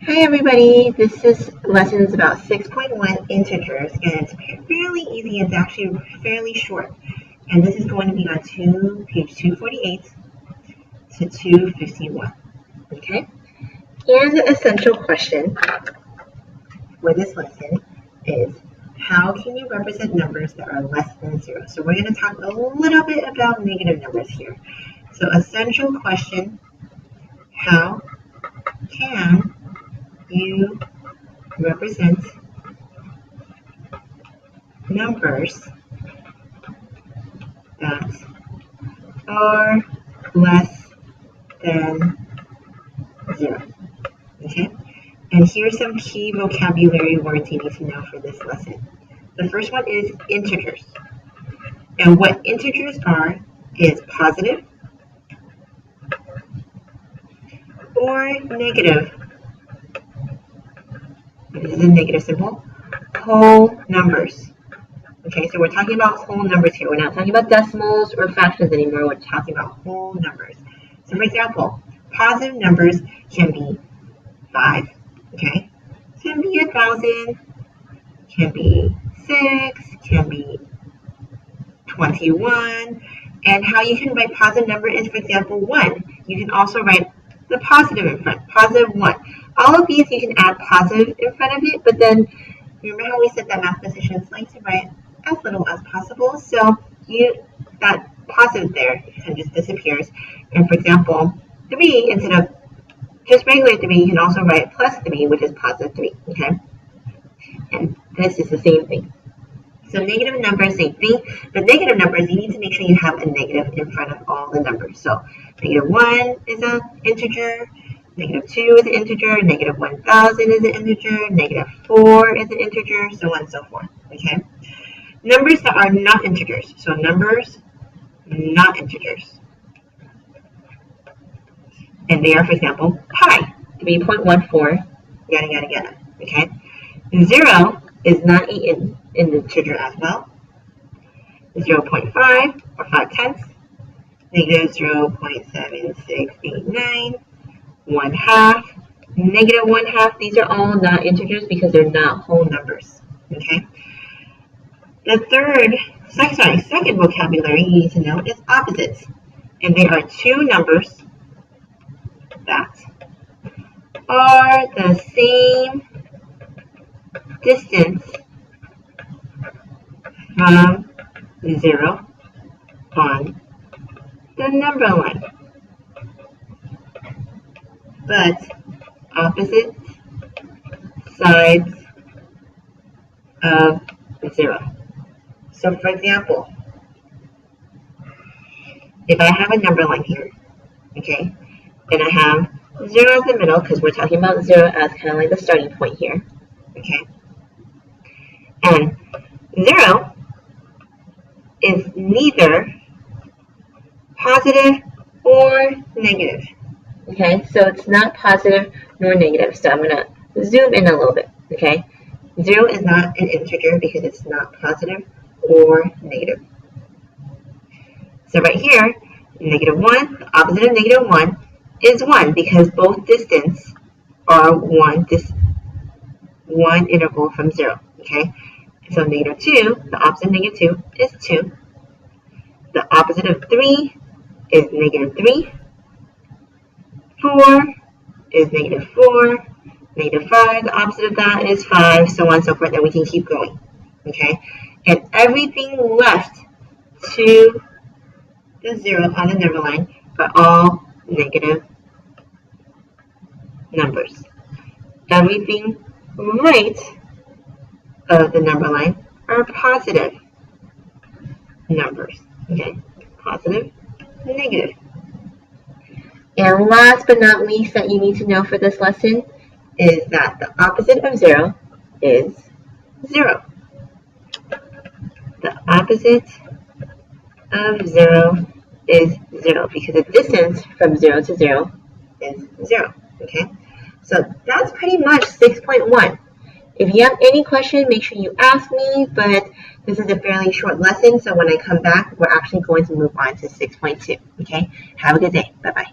Hi everybody, this is lessons about 6.1 integers, and it's fairly easy. It's actually fairly short, and this is going to be on page 248 to 251. Okay, and the essential question for this lesson is, how can you represent numbers that are less than 0? So we're going to talk a little bit about negative numbers here. So essential question, how can you represent numbers that are less than 0? Okay, and here's some key vocabulary words you need to know for this lesson. The first one is integers, and what integers are is positive or negative. This is a negative symbol. Whole numbers. Okay, so we're talking about whole numbers here. We're not talking about decimals or fractions anymore. We're talking about whole numbers. So for example, positive numbers can be 5, okay? Can be 1,000, can be 6, can be 21. And how you can write positive number is, for example, 1. You can also write the positive in front, positive 1. All of these you can add positive in front of it, but then remember how we said that mathematicians like to write as little as possible, so that positive there kind of just disappears. And for example, 3, instead of just regular 3, you can also write plus 3, which is positive 3, okay? And this is the same thing. So negative numbers, same thing. But negative numbers, you need to make sure you have a negative in front of all the numbers. So negative 1 is an integer, negative 2 is an integer, negative 1,000 is an integer, negative 4 is an integer, so on and so forth, okay? Numbers that are not integers. So numbers not integers. And they are, for example, pi, 3.14, yada, yada, yada, okay? 0 is not an integer as well. 0.5 or 5/10, negative 0.7689, 1/2, negative 1/2. These are all not integers because they're not whole numbers, okay? The second vocabulary you need to know is opposites. And they are two numbers that are the same distance from 0 on the number line, but opposite sides of 0. So for example, if I have a number line here, okay, and I have 0 as the middle, because we're talking about 0 as kind of like the starting point here, okay, and 0 is neither positive or negative, okay, so it's not positive nor negative, so I'm going to zoom in a little bit, okay. 0 is not an integer because it's not positive or negative. So right here, negative 1, the opposite of negative 1 is 1 because both distance are one interval from 0, okay? So negative 2, the opposite of negative 2 is 2. The opposite of 3 is negative 3. 4 is negative 4. Negative 5, the opposite of that is 5, so on and so forth, and we can keep going, okay? And everything left to the 0 on the number line are all negative numbers. Everything right of the number line are positive numbers, okay? Positive, negative. And last but not least that you need to know for this lesson is that the opposite of 0 is 0. The opposite of 0 is 0 because the distance from 0 to 0 is 0, okay? So that's pretty much 6.1. If you have any question, make sure you ask me, but this is a fairly short lesson, so when I come back, we're actually going to move on to 6.2, okay? Have a good day. Bye-bye.